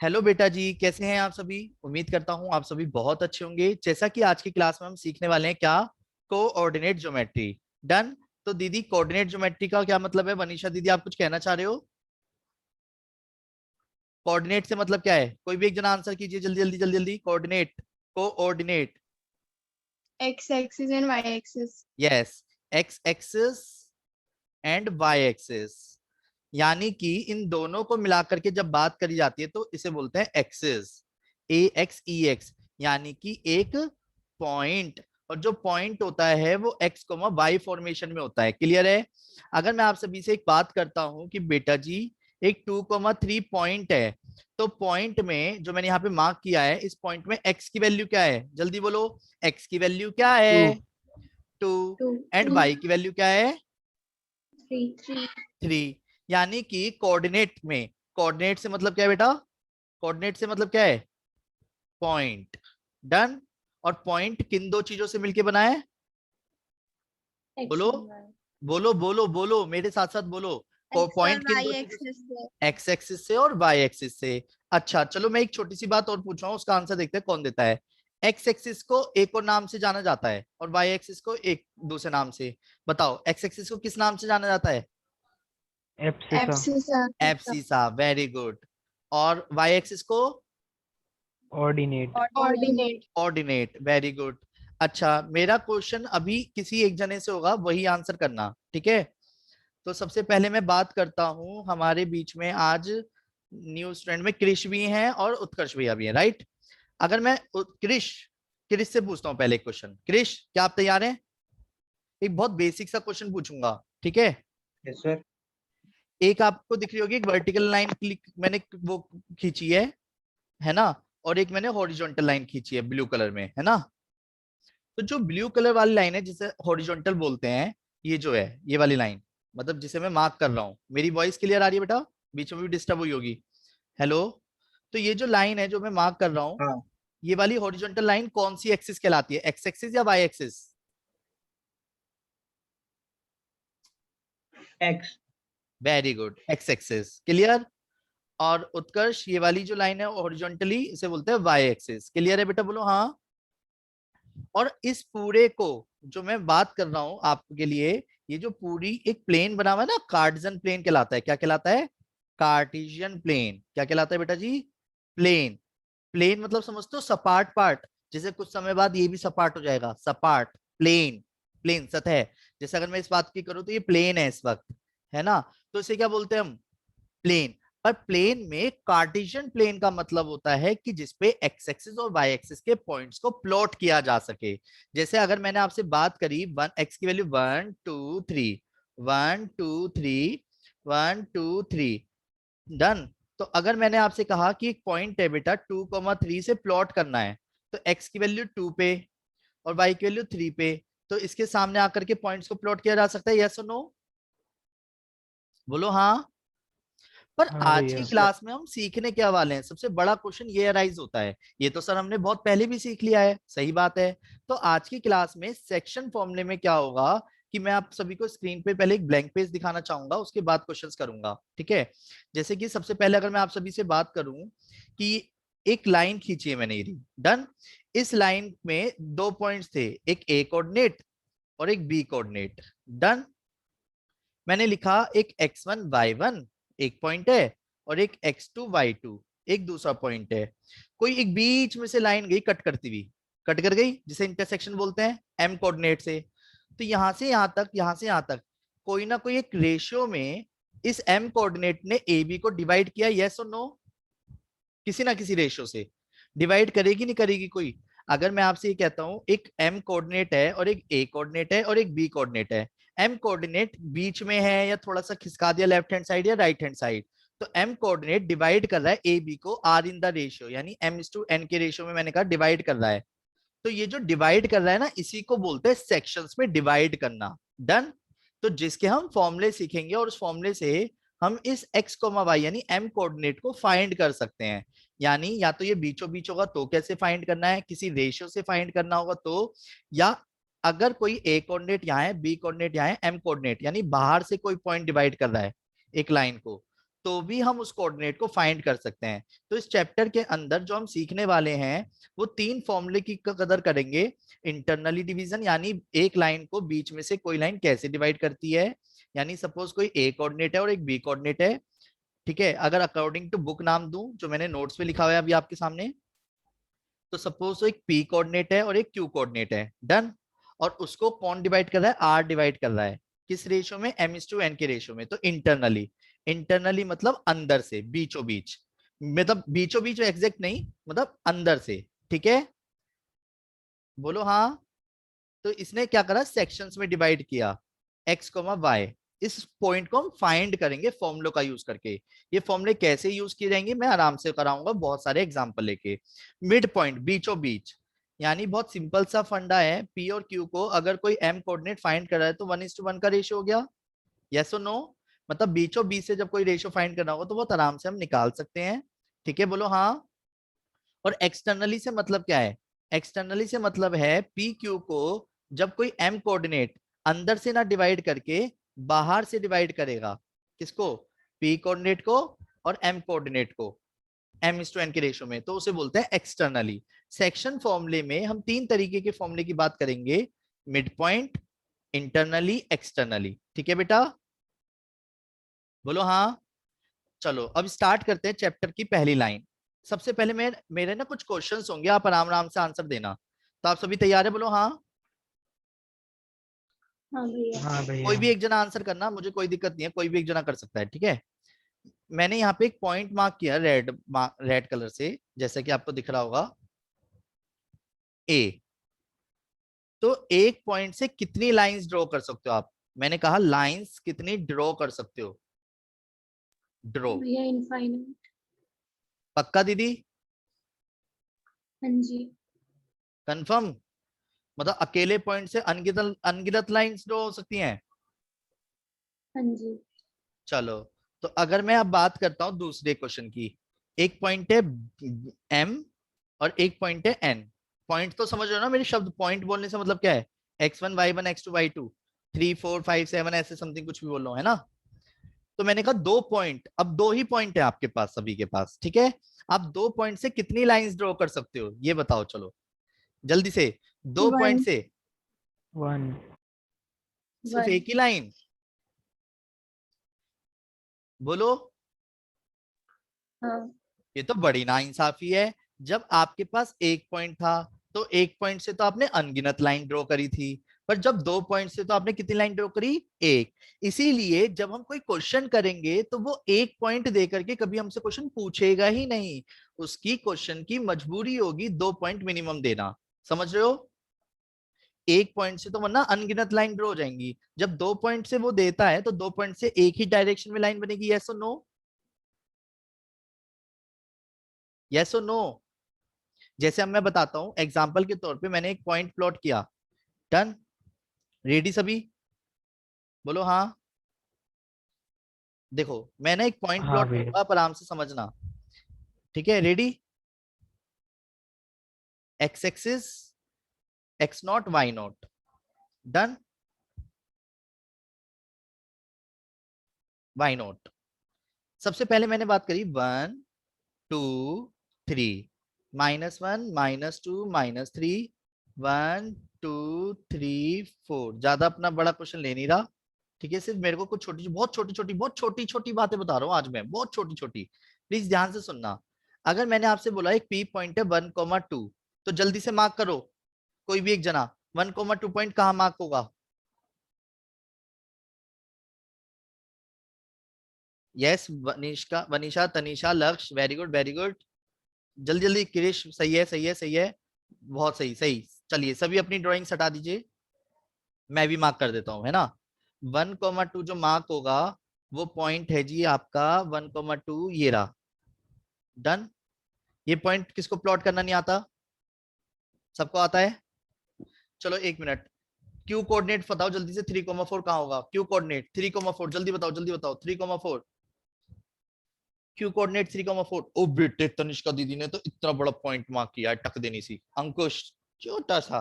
Hello बेटा जी, कैसे हैं आप सभी। उम्मीद करता हूं आप सभी बहुत अच्छे होंगे। जैसा कि आज की क्लास में हम सीखने वाले हैं क्या, कोऑर्डिनेट ज्योमेट्री। डन। तो दीदी, कोऑर्डिनेट ज्योमेट्री का क्या मतलब है? वनीशा दीदी, आप कुछ कहना चाह रहे हो? कोऑर्डिनेट से मतलब क्या है? कोई भी एक जना आंसर कीजिए, जल्दी जल्दी जल्दी जल्दी। Coordinate, coordinate. X axis and Y axis. Yes, X axis and Y axis. यानी कि इन दोनों को मिलाकर के जब बात करी जाती है तो इसे बोलते हैं एक्सिस। ए एक्स ई एक्स, यानी कि एक पॉइंट। और जो पॉइंट होता है वो एक्स कोमा वाई फॉर्मेशन में होता है। क्लियर है? अगर मैं आप सभी से एक बात करता हूं कि बेटा जी, एक 2,3 पॉइंट है, तो पॉइंट में जो मैंने यहाँ पे मार्क किया है, इस पॉइंट में एक्स की वैल्यू क्या है? जल्दी बोलो। एक्स की वैल्यू क्या है? टू। 2। Two, एंड वाई की वैल्यू क्या है? three, 3। यानी कि कोऑर्डिनेट में, कोऑर्डिनेट से मतलब क्या है बेटा? कोऑर्डिनेट से मतलब क्या है? पॉइंट। डन। और पॉइंट किन दो चीजों से मिलके बना है? X बोलो and Y. बोलो बोलो बोलो, मेरे साथ साथ बोलो। X और पॉइंट किन Y दो चीजों axis से. से? एक्स एक्सिस से और वाई एक्सिस से। अच्छा चलो, मैं एक छोटी सी बात और पूछ रहा हूँ, उसका आंसर देखते हैं कौन देता है। एक्स एक्सिस को एक और नाम से जाना जाता है और वाई एक्सिस को एक दूसरे नाम से। बताओ, एक्स एक्सिस को किस नाम से जाना जाता है? Abscissa. Abscissa. Abscissa, very good. और वाई एक्सिस को? Ordinate. Ordinate. Ordinate, very good. अच्छा, मेरा क्वेश्चन अभी किसी एक जने से होगा, वही आंसर करना, ठीक है? तो सबसे पहले मैं बात करता हूं, हमारे बीच में आज न्यू स्टूडेंट में कृष भी हैं और उत्कर्ष भैया भी हैं, राइट? अगर मैं कृष कृष से पूछता हूँ पहले क्वेश्चन। कृष, क्या आप तैयार हैं? एक बहुत बेसिक सा क्वेश्चन पूछूंगा, ठीक है? Yes sir. एक आपको दिख रही होगी, एक वर्टिकल लाइन क्लिक मैंने वो खींची है ना? और एक मैंने हॉरिजॉन्टल लाइन खींची है ब्लू कलर में, है ना? तो जो ब्लू कलर वाली लाइन है, जिसे हॉरिजॉन्टल बोलते हैं, ये जो है ये वाली लाइन, मतलब जिसे मैं मार्क कर रहा हूँ। मेरी वॉइस क्लियर आ रही है बेटा? बीच में भी डिस्टर्ब हुई होगी। हेलो? तो ये जो लाइन है जो मैं मार्क कर रहा हूँ, हाँ। ये वाली हॉरिजॉन्टल लाइन कौन सी एक्सिस कहलाती है? एक्स एक्सिस या Y axis? X. Very good, X axis. Clear? और उत्कर्ष, ये वाली जो लाइन है हॉरिजॉन्टली, इसे बोलते हैं वाई एक्सिस। क्लियर है बेटा? बोलो हाँ। और इस पूरे को जो मैं बात कर रहा हूं आपके लिए, ये जो पूरी एक प्लेन बना हुआ है ना, कार्टेशियन प्लेन कहलाता है। क्या कहलाता है? Cartesian plane. क्या कहलाता है बेटा जी? प्लेन। प्लेन मतलब समझते हो सपाट पार्ट। जैसे कुछ समय बाद ये भी सपाट हो जाएगा, सपाट। प्लेन, प्लेन सतह। जैसे अगर मैं इस बात की करूँ तो ये प्लेन है इस वक्त, है ना? तो इसे क्या बोलते हैं हम? प्लेन। पर प्लेन में कार्टेशियन प्लेन का मतलब होता है कि जिसपे एक्स एक्सिस और वाई एक्सिस के पॉइंट्स को प्लॉट किया जा सके। जैसे अगर मैंने आपसे बात करी, वन एक्स की वैल्यू 1 2 3, 1 2 3, 1 2 3, डन। तो अगर मैंने आपसे कहा कि एक पॉइंट है बेटा, 2,3 से प्लॉट करना है, तो एक्स की वैल्यू 2 पे और वाई की वैल्यू 3 पे, तो इसके सामने आकर के पॉइंट्स को प्लॉट किया जा सकता है, यस और नो? बोलो हाँ। पर हाँ आज की भैया। क्लास में हम सीखने क्या वाले हैं? सबसे बड़ा क्वेश्चन ये अराइज होता है, ये तो सर हमने बहुत पहले भी सीख लिया है, सही बात है। तो आज की क्लास में सेक्शन फॉर्मूले में क्या होगा कि मैं आप सभी को स्क्रीन पे पहले एक ब्लैंक पेज दिखाना चाहूंगा, उसके बाद क्वेश्चंस करूंगा, ठीक है? जैसे कि सबसे पहले अगर मैं आप सभी से बात करूं कि एक लाइन खींची है मैंने, ये डन। इस लाइन में दो पॉइंट्स थे, एक ए कोऑर्डिनेट और एक बी कोऑर्डिनेट। डन। मैंने लिखा एक x1 y1 एक पॉइंट है और एक x2 y2 एक दूसरा पॉइंट है। कोई एक बीच में से लाइन गई कट करती हुई, कट कर गई, जिसे इंटरसेक्शन बोलते हैं m कोऑर्डिनेट से। तो यहां से यहां तक, यहां से यहां तक कोई ना कोई एक रेशियो में इस m कोऑर्डिनेट ने ए बी को डिवाइड किया, यस और नो? किसी ना किसी रेशियो से डिवाइड करेगी, नहीं करेगी कोई? अगर मैं आपसे ये कहता हूं एक m कोऑर्डिनेट है और एक a कोऑर्डिनेट है और एक b कोऑर्डिनेट है, m कोऑर्डिनेट बीच में है या थोड़ा सा खिसका दिया लेफ्ट हैंड साइड या राइट हैंड साइड, तो m कोऑर्डिनेट डिवाइड कर रहा है ए बी को r इन द रेशियो, यानी m:n के रेशियो में, मैंने कहा डिवाइड कर रहा है। तो ये जो डिवाइड कर रहा है ना, इसी को बोलते हैं सेक्शंस में डिवाइड करना। डन। तो जिसके हम फॉर्मूले सीखेंगे और उस फॉर्मूले से हम इस x कोमा वाई यानी m कोऑर्डिनेट को फाइंड कर सकते हैं। यानी या तो ये बीचों बीच होगा तो कैसे फाइंड करना है, किसी रेशियो से फाइंड करना होगा तो, या अगर कोई a कोऑर्डिनेट यहाँ है, b कोऑर्डिनेट यहाँ है, m कोऑर्डिनेट यानी बाहर से कोई पॉइंट डिवाइड कर रहा है एक लाइन को, तो भी हम उस कोऑर्डिनेट को फाइंड कर सकते हैं। तो इस चैप्टर के अंदर जो हम सीखने वाले हैं वो 3 फॉर्मूले की कदर करेंगे। इंटरनली डिवीजन, यानी एक लाइन को बीच में से कोई लाइन कैसे डिवाइड करती है, यानी सपोज कोई ए कोऑर्डिनेट है और एक बी कोऑर्डिनेट है, ठीक है। अगर अकॉर्डिंग टू बुक नाम दूं जो मैंने नोट्स में लिखा हुआ है अभी आपके सामने, तो सपोज एक पी कोऑर्डिनेट है और एक क्यू कोऑर्डिनेट है, डन। और उसको कौन डिवाइड कर रहा है, आर डिवाइड कर रहा है, किस रेशियो में, m/n के रेशियो में। तो इंटरनली, इंटरनली मतलब अंदर से, बीचों बीच, मतलब बीचों बीच एग्जैक्ट नहीं, मतलब अंदर से, ठीक है। बोलो हाँ। तो इसने क्या करा, सेक्शंस में डिवाइड किया, x, y। इस पॉइंट को हम फाइंड करेंगे फॉर्मूलों का यूज करके। ये फॉर्मूले कैसे यूज किए जाएंगे मैं आराम से कराऊंगा बहुत सारे एग्जांपल लेके। मिड पॉइंट, बीचों बीच, यानी बहुत सिंपल सा फंडा है। p और q को अगर कोई m कोऑर्डिनेट फाइंड कर रहा है तो 1:1 का रेशियो हो गया, यस और नो। मतलब बीचों बीच से जब कोई रेशियो फाइंड करना होगा तो बहुत आराम से हम निकाल सकते हैं, ठीक है। बोलो हाँ। और एक्सटर्नली से मतलब क्या है, एक्सटर्नली से मतलब है पी क्यू को जब कोई एम कोऑर्डिनेट अंदर से ना डिवाइड करके बाहर से डिवाइड करेगा, किसको, पी कोऑर्डिनेट को और एम कोऑर्डिनेट को, m/n के रेशियो में, तो उसे बोलते हैं एक्सटर्नली। सेक्शन फॉर्मूले में हम 3 तरीके के फॉर्मूले की बात करेंगे, मिड पॉइंट, इंटरनली, एक्सटर्नली, ठीक है बेटा। बोलो हाँ। चलो अब स्टार्ट करते हैं चैप्टर की पहली लाइन। सबसे पहले मेरे ना कुछ क्वेश्चंस होंगे, आप आराम आराम से आंसर देना। तो आप सभी तैयार है, बोलो हाँ। हाँ भैया। हाँ भैया। कोई भी एक जना आंसर करना, मुझे कोई दिक्कत नहीं है, कोई भी एक जना कर सकता है, ठीक है। मैंने यहाँ पे एक पॉइंट मार्क किया रेड कलर से, जैसे कि आपको दिख रहा होगा, ए। तो एक पॉइंट से कितनी लाइंस ड्रॉ कर सकते हो आप, मैंने कहा लाइंस कितनी ड्रॉ कर सकते हो, ड्रॉ। भैया इनफाइनाइट। पक्का दीदी, हाँ जी। कंफर्म, मतलब अकेले पॉइंट से अनगिनत अनगिनत लाइंस ड्रॉ हो सकती हैं। हाँ जी। चलो, तो अगर मैं अब बात करता हूं दूसरे क्वेश्चन की, एक पॉइंट है m और एक पॉइंट है n। पॉइंट तो समझ रहे हो ना, मेरे शब्द पॉइंट बोलने से मतलब क्या है, x1 y1 x2 y2 3 4 5 7 ऐसे समथिंग कुछ भी बोल रहा हूं, है ना। तो मैंने कहा 2 पॉइंट, अब 2 ही पॉइंट है आपके पास, सभी के पास, ठीक है। आप 2 पॉइंट से कितनी लाइंस ड्रॉ कर सकते हो ये बताओ, चलो जल्दी से। 2 पॉइंट 1 से 1। सिर्फ 1। एक ही लाइन, बोलो। हाँ। ये तो बड़ी नाइंसाफी है। जब आपके पास एक पॉइंट था तो एक पॉइंट से तो आपने अनगिनत लाइन ड्रॉ करी थी, पर जब 2 पॉइंट से तो आपने कितनी लाइन ड्रॉ करी, एक। इसीलिए जब हम कोई क्वेश्चन करेंगे तो वो एक पॉइंट दे करके कभी हमसे क्वेश्चन पूछेगा ही नहीं, उसकी क्वेश्चन की मजबूरी होगी 2 पॉइंट मिनिमम देना, समझ रहे हो। एक पॉइंट से तो वरना अनगिनत लाइन ड्रॉ हो जाएंगी, जब 2 पॉइंट से वो देता है तो 2 पॉइंट से एक ही डायरेक्शन में लाइन बनेगी, यस और नो, यस और नो। जैसे अब मैं बताता हूं एग्जांपल के तौर पे, मैंने एक पॉइंट प्लॉट किया, डन, रेडी सभी, बोलो हाँ। देखो मैंने एक पॉइंट हाँ प्लॉट भैया। करूंगा, आप आराम से समझना, ठीक है। Ready, x axis x0 y0, done, y0। सबसे पहले मैंने बात करी 1 2 3, -1 -2 -3, 1 2 3 4। ज्यादा अपना बड़ा क्वेश्चन ले नहीं रहा, ठीक है। सिर्फ मेरे को कुछ छोटी, बहुत छोटी छोटी बातें बता रहा हूँ आज मैं, बहुत छोटी छोटी, प्लीज ध्यान से सुनना। अगर मैंने आपसे बोला एक पी पॉइंट है 1,2, तो जल्दी से मार्क करो, कोई भी एक जना, 1,2 पॉइंट कहाँ मार्क होगा, यस वनिष्का, वनिशा, तनिषा, लक्ष्य, वेरी गुड वेरी गुड। जल्दी जल्दी, क्रिश, सही है सही है सही है, बहुत सही सही। चलिए सभी अपनी ड्राइंग हटा दीजिए, मैं भी मार्क कर देता हूँ, है ना। 1,2 जो मार्क होगा वो पॉइंट है जी आपका 1,2, ये रहा, डन। ये पॉइंट किसको प्लॉट करना नहीं आता, सबको आता है। चलो एक मिनट, क्यू कोऑर्डिनेट बताओ जल्दी से, 3,4 कहाँ होगा, क्यू कोऑर्डिनेट 3,4, जल्दी बताओ 3,4, क्यू कोऑर्डिनेट 3,4। ओ बेटे तनिष्का दीदी ने तो इतना बड़ा पॉइंट मार्क किया है, टक देनी सी। अंकुश छोटा सा,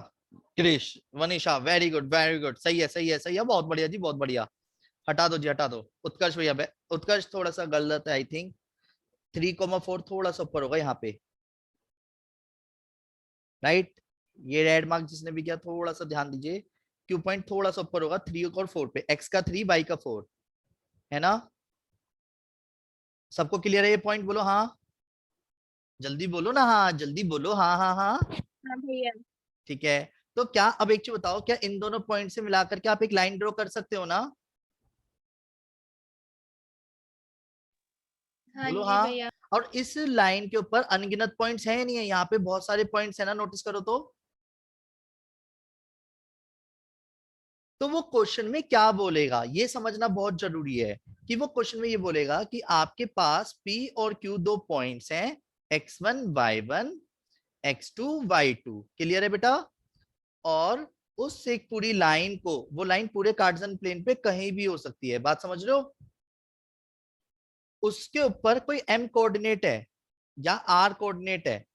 क्रिश, वनिशा, वेरी गुड सही है सही है सही है, बहुत बढ़िया जी बहुत बढ़िया। हटा दो जी, हटा दो। उत्कर्ष भैया, उत्कर्ष थोड़ा सा गलत है आई थिंक, 3,4 थोड़ा सा ऊपर होगा यहाँ पे, राइट। ये रेड मार्क जिसने भी किया थोड़ा सा ध्यान दीजिए, क्यू पॉइंट थोड़ा सा ऊपर होगा 3 और 4 पे, एक्स का 3 वाई का 4, है ना। सबको क्लियर है ये पॉइंट? बोलो हाँ, जल्दी बोलो ना, हाँ जल्दी बोलो, हाँ हाँ हाँ। हाँ भैया। ठीक है, तो क्या अब एक चीज बताओ, क्या इन दोनों पॉइंट से मिलाकर के आप एक लाइन ड्रॉ कर सकते हो ना? हाँ बोलो जी हाँ। भैया। और इस लाइन के ऊपर अनगिनत पॉइंट्स हैं या नहीं है? यहाँ पे बहुत सारे पॉइंट्स है ना, नोटिस करो तो वो क्वेश्चन में क्या बोलेगा ये समझना बहुत जरूरी है, कि वो क्वेश्चन में ये बोलेगा कि आपके पास P और Q दो पॉइंट्स हैं, x1 y1 x2 y2, clear है बेटा? और उस एक पूरी लाइन को, वो लाइन पूरे कार्टेशियन प्लेन पे कहीं भी हो सकती है, बात समझ रहे हो? उसके ऊपर कोई m कोऑर्डिनेट है या r कोऑर्डिनेट है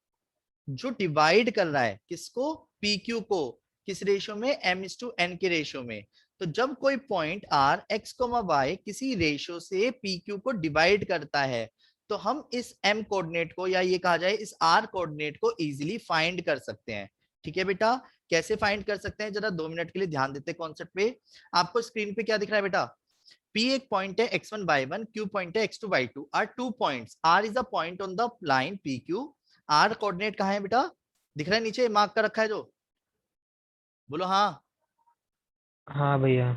जो डिवाइड कर रहा है किसको, पी क्यू को, किस रेशियो में, m:n के रेशियो में। तो जब कोई पॉइंट r x, y किसी रेशियो से पी क्यू को डिवाइड करता है, तो हम इस m कोऑर्डिनेट को, या ये कहा जाए इस r कोऑर्डिनेट को इजीली फाइंड कर सकते हैं। ठीक है बेटा, कैसे फाइंड कर सकते हैं, जरा 2 मिनट के लिए ध्यान देते हैं कॉन्सेप्ट पे। आपको स्क्रीन पे क्या दिख रहा है बेटा? P एक पॉइंट है x1 y1, Q पॉइंट है x2 y2, are two points, R is a point on the line PQ। R coordinate कहाँ है बेटा? दिख रहा है नीचे मार्क कर रखा है जो, बोलो हाँ। हाँ भैया।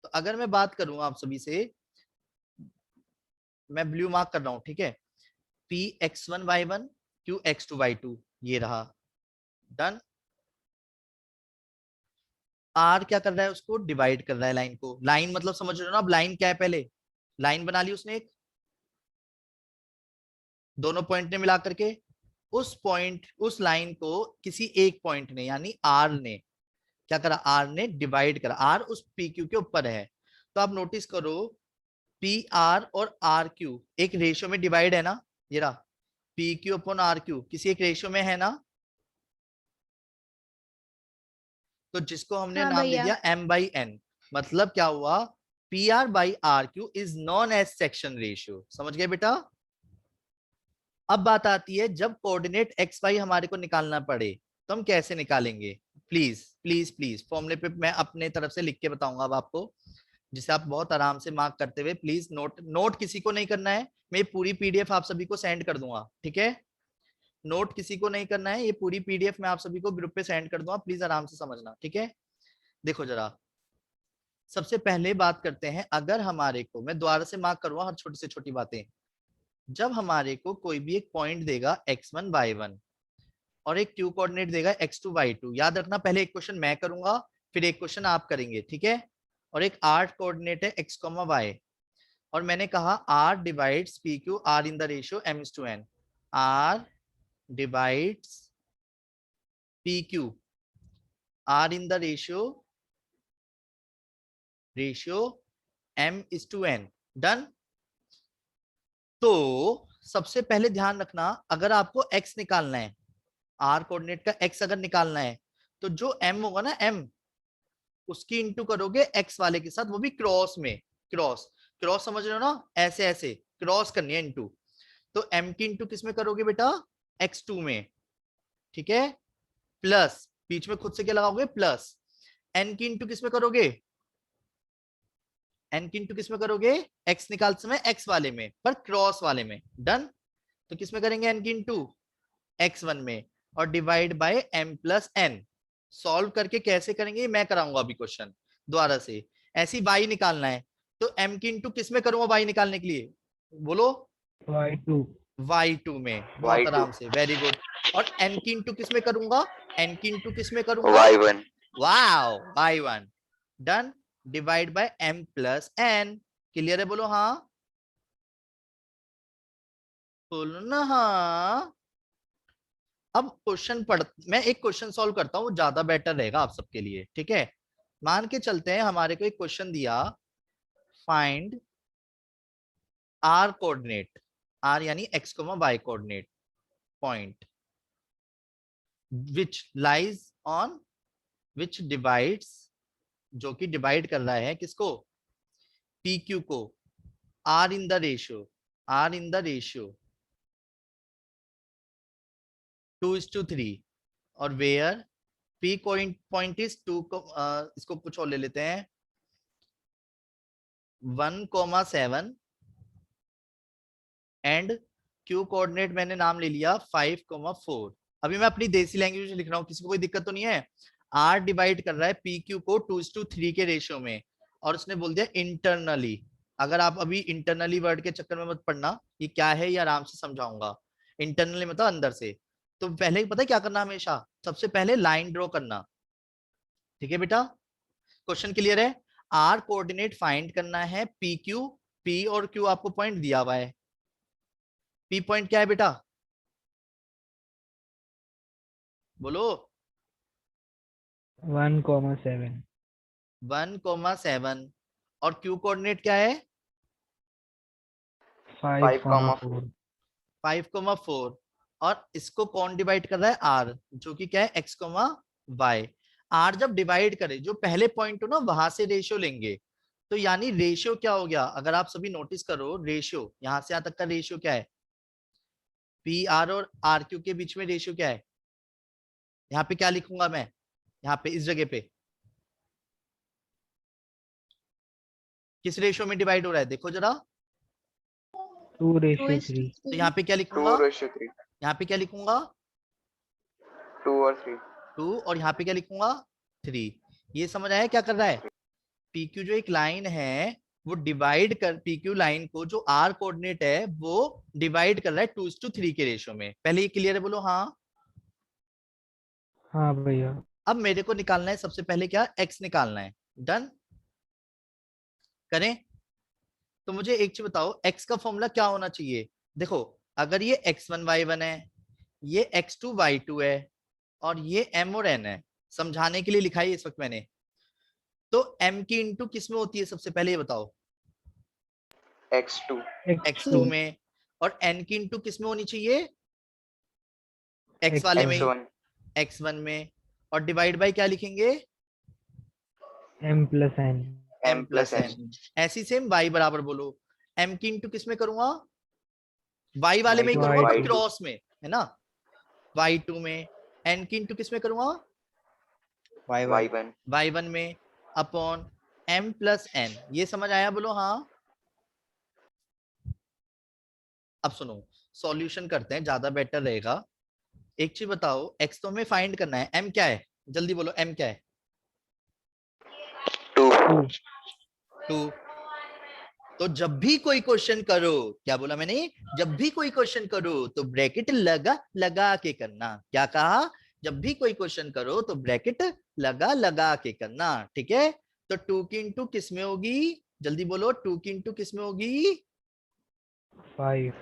तो अगर मैं बात करूं आप सभी से, मैं ब्लू मार्क कर रहा हूं, ठीक है, P x1 y1 Q x2 y2, ये रहा, डन। R क्या कर रहा है, उसको डिवाइड कर रहा है लाइन को, लाइन मतलब समझ रहे हो ना, अब लाइन क्या है, पहले लाइन बना ली उसने एक, दोनों पॉइंट ने मिला करके, उस पॉइंट, उस लाइन को किसी एक पॉइंट ने यानी आर ने क्या करा, आर ने डिवाइड करा, आर उस पी क्यू के ऊपर है। तो आप नोटिस करो, पी आर और आर क्यू एक रेशियो में डिवाइड है ना, ये रहा, P Q upon R Q किसी एक रेशियो में है ना, तो जिसको हमने हाँ नाम दे भैया। दिया m बाई n। मतलब क्या हुआ, P R by R Q is known as section ratio, समझ गए बेटा? अब बात आती है जब कोऑर्डिनेट एक्स वाई हमारे को निकालना पड़े, तो हम कैसे निकालेंगे? प्लीज प्लीज प्लीज, फॉर्मूले पे मैं अपने तरफ से लिख के बताऊंगा अब आपको, जिसे आप बहुत आराम से मार्क करते हुए, प्लीज नोट, नोट किसी को नहीं करना है, मैं पूरी पीडीएफ आप सभी को सेंड कर दूंगा, ठीक है? नोट किसी को नहीं करना है, ये पूरी पीडीएफ मैं आप सभी को ग्रुप पे सेंड कर दूंगा, प्लीज आराम से समझना, ठीक है? देखो जरा, सबसे पहले बात करते हैं, अगर हमारे को, मैं दोबारा से मार्क करूंगा हर छोटी से छोटी बातें, जब हमारे को कोई भी एक पॉइंट देगा x1 y1 और एक क्यू कोऑर्डिनेट देगा x2 y2, याद रखना पहले एक क्वेश्चन मैं करूंगा फिर एक क्वेश्चन आप करेंगे, ठीक है? और एक r कोऑर्डिनेट है x, y, और मैंने कहा r divides P Q R in the ratio m:n, r divides P Q R in the ratio m:n, done. तो सबसे पहले ध्यान रखना, अगर आपको x निकालना है, r कोऑर्डिनेट का x अगर निकालना है, तो जो m होगा ना, m उसकी इंटू करोगे x वाले के साथ, वो भी क्रॉस में, क्रॉस, क्रॉस समझ रहे हो ना, ऐसे ऐसे क्रॉस करनी है इंटू। तो m की इंटू किस में करोगे बेटा, x2 में, ठीक है, प्लस बीच में खुद से क्या लगाओगे, प्लस, n की इंटू किस में करोगे, n की इंटू किस में करोगे, x निकालते समय x वाले में, पर क्रॉस वाले में, डन। तो किस में करेंगे n की इंटू, x1 में, और divide by m plus n। Solve करके कैसे करेंगे मैं कराऊंगा अभी क्वेश्चन दोबारा से। ऐसी y निकालना है, तो m की इंटू किस में करूंगा y निकालने के लिए, बोलो, y2। y2 में, बहुत Y2 आराम से, वेरी गुड। और n की इंटू किस में करूंगा, n की इंटू किस में करूंगा, Y1 wow, y1, done, divide by m plus n, clear है? बोलो हाँ, बोलो ना हाँ। अब क्वेश्चन पढ़, मैं एक क्वेश्चन सॉल्व करता हूँ, वो ज्यादा बेटर रहेगा आप सबके लिए, ठीक है? मान के चलते हैं हमारे को एक क्वेश्चन दिया, फाइंड आर कोऑर्डिनेट, आर यानी X, Y coordinate point which lies on, which divides, जो कि डिवाइड कर रहा है किसको, पी क्यू को आर इन द रेशियो 2:3 और वेयर पी पॉइंट इज 2 को इसको कुछ और ले लेते हैं 1,7 एंड क्यू कोऑर्डिनेट मैंने नाम ले लिया 5,4। अभी मैं अपनी देसी लैंग्वेज में लिख रहा हूँ, किसी को कोई दिक्कत तो नहीं है। आर डिवाइड कर रहा है पी क्यू को 2:3 के रेशियो में और उसने बोल दिया इंटरनली। अगर आप अभी इंटरनली वर्ड के चक्कर में मत पड़ना, ये क्या है ये आराम से समझाऊंगा। इंटरनली मतलब अंदर से। तो पहले पता है क्या करना, हमेशा सबसे पहले लाइन ड्रॉ करना। ठीक है बेटा, क्वेश्चन क्लियर है। आर कोऑर्डिनेट फाइंड करना है पी क्यू, पी और क्यू आपको पॉइंट दिया हुआ है। पी पॉइंट क्या है बेटा, बोलो। 1,7 1,7 और क्यू कोऑर्डिनेट क्या है 5,4 5,4 और इसको कौन डिवाइड कर रहा है आर, जो कि क्या है x,y। आर जब डिवाइड करे जो पहले पॉइंट हो ना वहां से रेशियो लेंगे। तो यानी रेशियो क्या हो गया, अगर आप सभी नोटिस करो रेशियो यहां से यहां तक का रेशियो क्या है, पी आर और आर क्यू के बीच में रेशियो क्या है। यहाँ पे क्या लिखूंगा मैं, यहाँ पे इस जगह पे किस रेशियो में डिवाइड हो रहा है देखो जरा। 2:3 तो यहाँ पे क्या लिखूंगा, यहाँ पे क्या लिखूंगा 2 और 3 2 और यहाँ पे क्या लिखूंगा 3। ये समझ आया क्या कर रहा है। पीक्यू जो एक लाइन है वो डिवाइड कर, पीक्यू लाइन को जो आर कोऑर्डिनेट है वो डिवाइड कर रहा है 2:3 के रेशियो में। पहले ये क्लियर है, बोलो हाँ। हाँ भैया। अब मेरे को निकालना है सबसे पहले क्या, एक्स निकालना है। डन करें। तो मुझे एक चीज बताओ, एक्स का फॉर्मूला क्या होना चाहिए। देखो अगर ये x1 y1 है, ये x2 y2 है और ये m और n है, समझाने के लिए लिखा है इस वक्त मैंने। तो m की इंटू किस में होती है सबसे पहले ये बताओ, x2 x2 में। और n की इंटू किस में होनी चाहिए, x वाले में ही, x1 x1 में। और डिवाइड बाय क्या लिखेंगे m+n m+n ऐसी सेम y बराबर बोलो। m की इंटू किस में करूंगा, y वाले में ही करूंगा पर Y2 क्रॉस में, है ना। y2 में। n की इंटू किस में करूंगा y1 y1 में अपॉन m+n। ये समझ आया, बोलो हाँ। अब सुनो सॉल्यूशन करते हैं, ज्यादा बेटर रहेगा। एक चीज बताओ, x तो हमें फाइंड करना है, m क्या है जल्दी बोलो, m क्या है 2 2। तो जब भी कोई क्वेश्चन करो, क्या बोला मैंने, जब भी कोई क्वेश्चन करो तो ब्रैकेट लगा लगा के करना। क्या कहा, जब भी कोई क्वेश्चन करो तो ब्रैकेट लगा लगा के करना। ठीक है। तो 2 की इंटू किस में होगी, जल्दी बोलो 2 की इंटू किस में होगी 5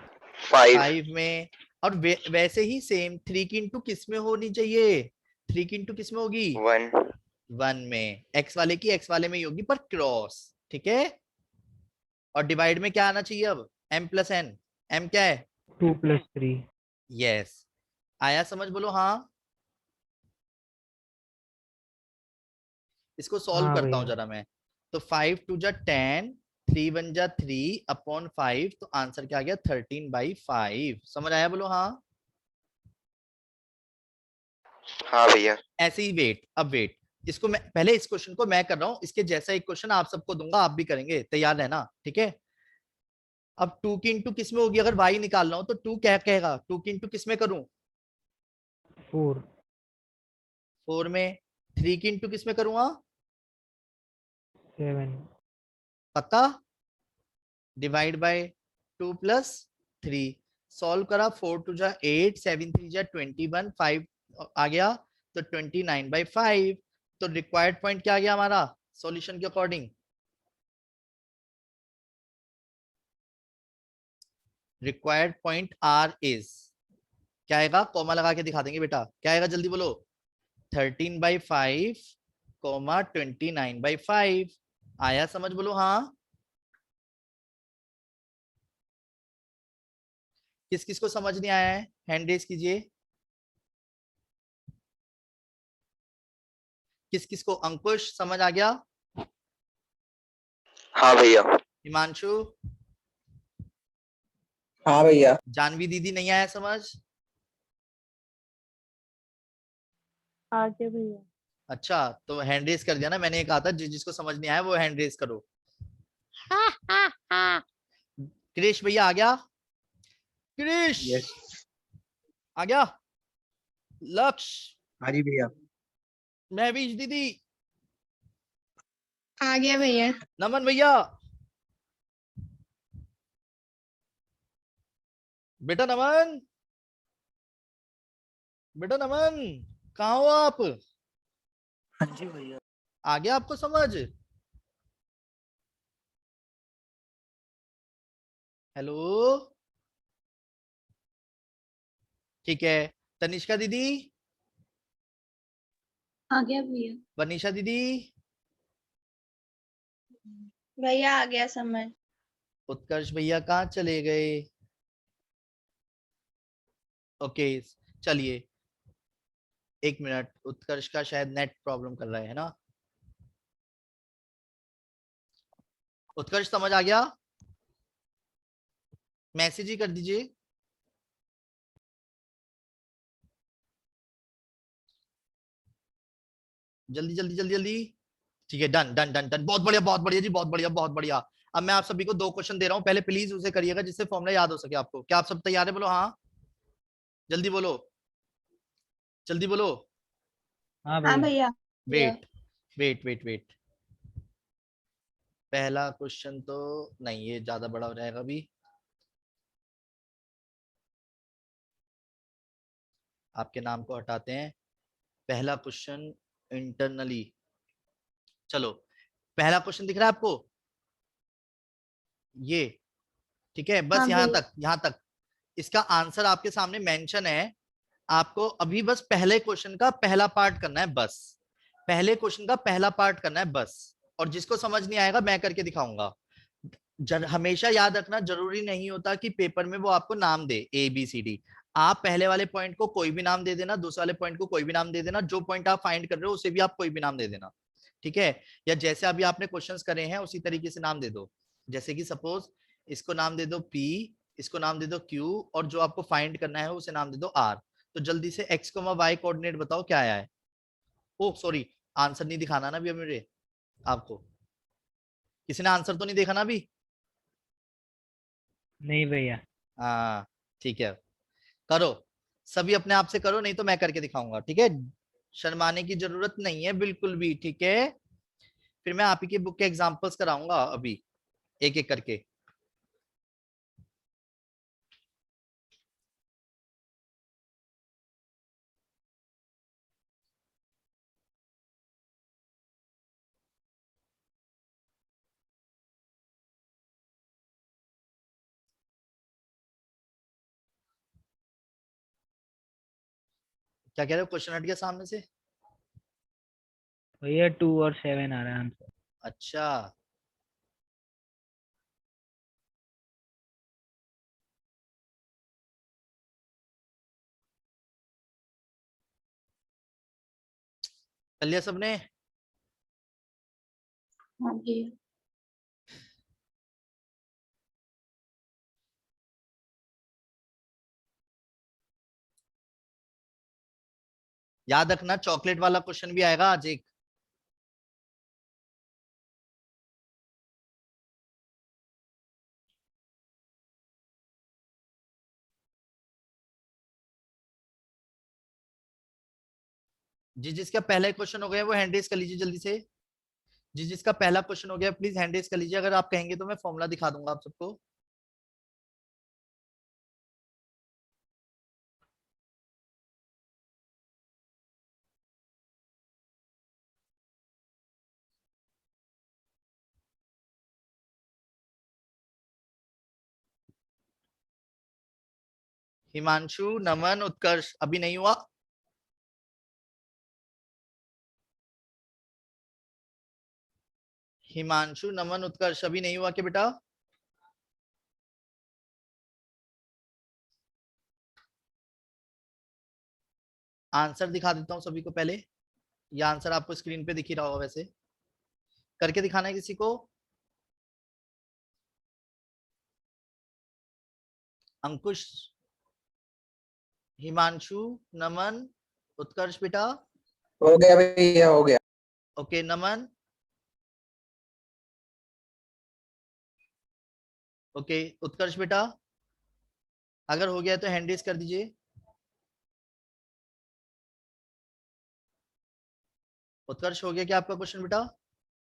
5 में। और वैसे ही सेम 3 की इंटू किस में होनी चाहिए, 3 की इंटू किस में होगी 1 1 में। x वाले की x वाले में ही होगी पर क्रॉस। ठीक है। और डिवाइड में क्या आना चाहिए अब m+n। m क्या है 2+3 यस। आया समझ, बोलो हाँ। इसको सॉल्व हाँ करता हूं भैया। जरा मैं। तो 5 2 जा 10, 3 1 जा 3 अपॉन 5, तो आंसर क्या आ गया 13/5। समझ आया, बोलो हाँ। हाँ भैया ऐसे ही वेट, अब वेट, इसको मैं पहले इस क्वेश्चन को मैं कर रहा हूं, इसके जैसा एक क्वेश्चन आप सबको दूंगा, आप भी करेंगे, तैयार रहना। ठीक है। अब 2 की इंटू किस में होगी, अगर y निकाल रहा हूं तो 2 क्या कहेगा, 2 की इंटू किस में करूं 4 4 में। 3 की इंटू किस में करूंगा 7 पक्का। Divide by 2 + 3। सॉल्व करा, 4 2 जा 8, 7 3 जा 21, 5 आ गया तो 29/5। तो रिक्वायर्ड पॉइंट क्या आ गया हमारा सॉल्यूशन के according, required point R is क्या आएगा, कॉमा लगा के दिखा देंगे बेटा, क्या आएगा जल्दी बोलो 13/5 29/5। आया समझ, बोलो हाँ। किस किस को समझ नहीं आया है हैंड रेज कीजिए। किस किस को, अंकुश समझ आ गया। हाँ भैया हिमांशु, हाँ भैया। जानवी दीदी नहीं आया समझ? आगे भैया। अच्छा, तो हैंड रेस कर दिया ना, मैंने ये कहा था जिसको समझ नहीं आया वो हैंड रेस करो। क्रिश भैया आ गया? क्रिश यस। आ गया? लक्ष्य, हाँ जी भैया। महवीश दीदी, आ गया भैया। नमन भैया, बेटा नमन, बेटा नमन, कहाँ हो आप? हाँ जी भैया। आ गया आपको समझ? हेलो, ठीक है। तनिष्का दीदी, आ गया भैया। वनीशा दीदी, भैया आ गया समझ। उत्कर्ष भैया कहाँ चले गए? ओके, चलिए 1 मिनट, उत्कर्ष का शायद नेट प्रॉब्लम कर रहा है ना? उत्कर्ष समझ आ गया? मैसेज ही कर दीजिए। जल्दी जल्दी जल्दी जल्दी। ठीक है, डन डन डन डन, बहुत बढ़िया बहुत बढ़िया जी, बहुत बढ़िया बहुत बढ़िया। अब मैं आप सभी को 2 क्वेश्चन दे रहा हूँ, पहले प्लीज उसे करिएगा जिससे फॉर्मूला याद हो सके आपको। क्या आप सब तैयार है? बोलो हाँ, जल्दी बोलो, जल्दी बोलो। हाँ हाँ भैया। भैया। भैया। वेट वेट वेट वेट, पहला क्वेश्चन तो नहीं, ये ज्यादा बड़ा हो जाएगा अभी। आपके नाम को हटाते हैं। पहला क्वेश्चन इंटरनली, चलो पहला क्वेश्चन दिख रहा है आपको? ये ठीक है, बस हाँ यहां भैया। तक, यहां तक। इसका आंसर आपके सामने मेंशन है। आपको अभी बस पहले क्वेश्चन का पहला पार्ट करना है, बस पहले क्वेश्चन का पहला पार्ट करना है बस। और जिसको समझ नहीं आएगा मैं करके दिखाऊंगा। हमेशा याद रखना, जरूरी नहीं होता कि पेपर में वो आपको नाम दे ABCD। आप पहले वाले पॉइंट को कोई भी नाम दे देना, दूसरे वाले पॉइंट को कोई भी नाम दे देना, जो पॉइंट आप फाइंड कर रहे हो उसे भी आप कोई भी नाम दे देना। ठीक है? या जैसे अभी आपने क्वेश्चंस करे हैं उसी तरीके से नाम दे दो। जैसे कि सपोज इसको नाम दे दो P, इसको नाम दे दो Q, और जो आपको फाइंड करना है उसे नाम दे दो R। तो जल्दी से x, y कोऑर्डिनेट बताओ क्या आया है? ओ सॉरी, आंसर नहीं दिखाना ना अभी मेरे आपको। किसी ने आंसर तो नहीं देखा ना अभी? नहीं भैया। हाँ, ठीक है, करो। सभी अपने आप से करो, नहीं तो मैं करके दिखाऊंगा, ठीक है? शर्माने की जरूरत नहीं है बिल्कुल भी, ठीक है? फिर मैं आप ही की बुक के एग्जांपल्स कराऊंगा अभी, एक एक करके। क्या कह रहे हो, क्वेश्चन हट गया सामने से? भैया 2 और 7 आ रहा है आंसर। अच्छा, कर लिया सबने? हाँ भैया। याद रखना चॉकलेट वाला क्वेश्चन भी आएगा आज एक। जिसका पहला क्वेश्चन हो गया वो हैंड रेस कर लीजिए जल्दी से। जिसका पहला क्वेश्चन हो गया प्लीज हैंड रेस कर लीजिए, अगर आप कहेंगे तो मैं फॉर्मूला दिखा दूंगा आप सबको। हिमांशु, नमन, उत्कर्ष अभी नहीं हुआ? हिमांशु, नमन, उत्कर्ष अभी नहीं हुआ कि बेटा? आंसर दिखा देता हूँ सभी को पहले। ये आंसर आपको स्क्रीन पे दिख ही रहा होगा वैसे। करके दिखाना है किसी को? अंकुश, हिमांशु, नमन, उत्कर्ष बेटा। हो गया भैया, हो गया। ओके नमन। ओके उत्कर्ष बेटा, अगर हो गया तो हैंड रेज कर दीजिए। उत्कर्ष हो गया क्या आपका क्वेश्चन बेटा?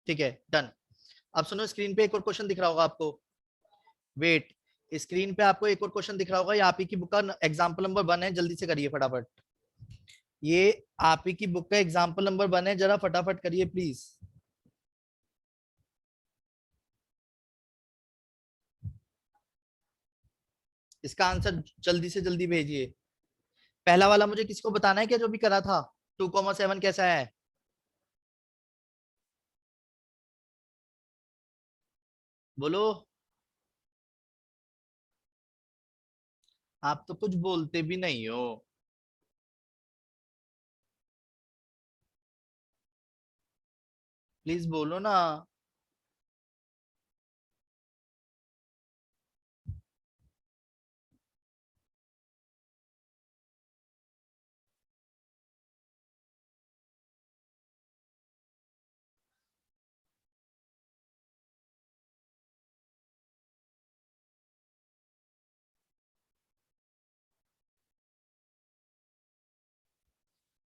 ठीक है डन। अब सुनो, स्क्रीन पे एक और क्वेश्चन दिख रहा होगा आपको। वेट, स्क्रीन पे आपको एक और क्वेश्चन दिख रहा होगा। ये आप ही की बुक का एग्जाम्पल नंबर 1 है, जल्दी से करिए फटाफट। ये आप ही की बुक का एग्जाम्पल नंबर 1 है, जरा फटाफट करिए प्लीज। इसका आंसर जल्दी से जल्दी भेजिए। पहला वाला मुझे किसको बताना है क्या, जो भी करा था 2,7 कैसा है? बोलो। आप तो कुछ बोलते भी नहीं हो। प्लीज बोलो ना।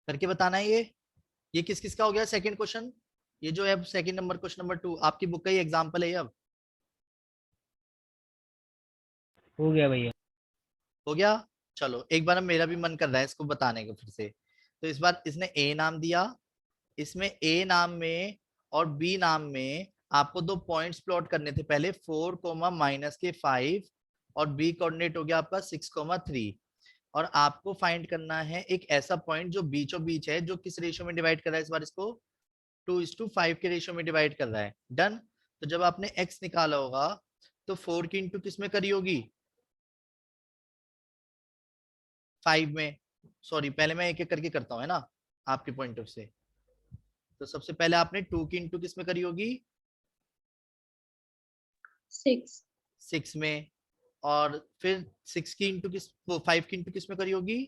करके बताना है ये किस किस का हो गया सेकंड क्वेश्चन? ये जो है सेकंड नंबर, क्वेश्चन नंबर 2 आपकी बुक का ही एग्जांपल है ये। अब हो गया भैया। हो गया। चलो एक बार अब मेरा भी मन कर रहा है इसको बताने का फिर से। तो इस बार इसने ए नाम दिया, इसमें ए नाम में और बी नाम में आपको 2 पॉइंट्स प्लॉट करने थे। पहले 4, -5 और बी कोऑर्डिनेट हो गया आपका 6, 3। और आपको फाइंड करना है एक ऐसा पॉइंट जो बीचों बीच है, जो किस रेशियो में डिवाइड कर रहा है इस बार इसको? 2:5 के रेशियो में डिवाइड कर रहा है। डन। तो जब आपने x निकाला होगा तो 4 की इंटू किस में करी होगी? 5 में। सॉरी, पहले मैं एक एक करके करता हूँ है ना, आपके पॉइंट ऑफ से। तो सबसे पहले आपने 2 की इंटू किस में करी होगी? 6 6 में। और फिर 6 की इंटू किस, 5 की इंटू किस में करी होगी?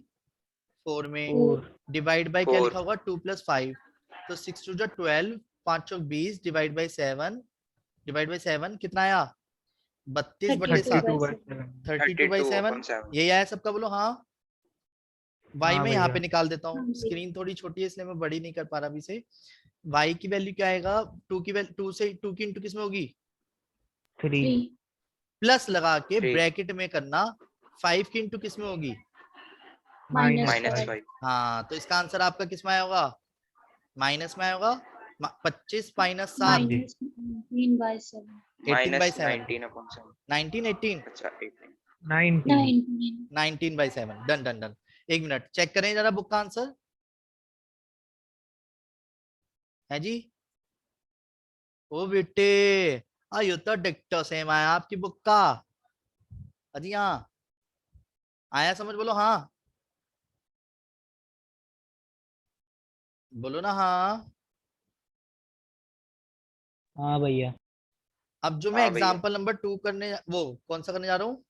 4 में। 4 डिवाइड बाय क्या 4 लिखा होगा? 2 + 5। तो 6 2 12, 5 चौक 20, डिवाइड बाय 7। डिवाइड बाय 7 कितना आया? 32/7। 32/7। 32/7। 32/7। यही आया सबका, बोलो हाँ। y हाँ में यहाँ भैया। पे निकाल देता हाँ हूँ, जी। स्क्रीन थोड़ी छोटी है इसलिए मैं बड़ी नहीं कर पा रहा अभी से। y की वैल्यू क्या आएगा? 2 की वैल्यू, 2 से 2 की इंटू किस में होगी? 3 3 प्लस लगा के 3 ब्रैकेट में करना, 5 की इंटू किस में होगी? -5 -5। हाँ, तो इसका आंसर आपका किस में आया होगा? माइनस में आया होगा। 25 - 7, हाँ जी। -19/7 18/7, -19/7। 19 18, अच्छा 18। 19 19 19/7। Done done done. एक मिनट चेक करें जरा बुक का आंसर है जी। ओ बेटे, आयो तो डिक्टो सेम आया आपकी बुक का। अजी हाँ, आया समझ, बोलो हाँ। बोलो ना हाँ। हाँ भैया। अब जो मैं हाँ भैया। एग्जांपल नंबर 2 करने, वो कौन सा करने जा रहा हूँ?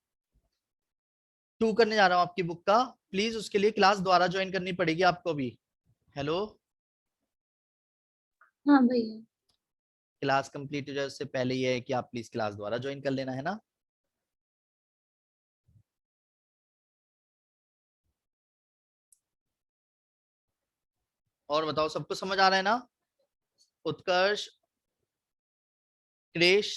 2 करने जा रहा हूँ आपकी बुक का। प्लीज उसके लिए क्लास दोबारा ज्वाइन करनी पड़ेगी आपको भी। हेलो। हाँ भैया। क्लास कंप्लीट हो जाए उससे पहले ये है कि आप प्लीज क्लास दोबारा ज्वाइन कर लेना है ना। और बताओ सबको समझ आ रहा है ना? उत्कर्ष, क्रेश,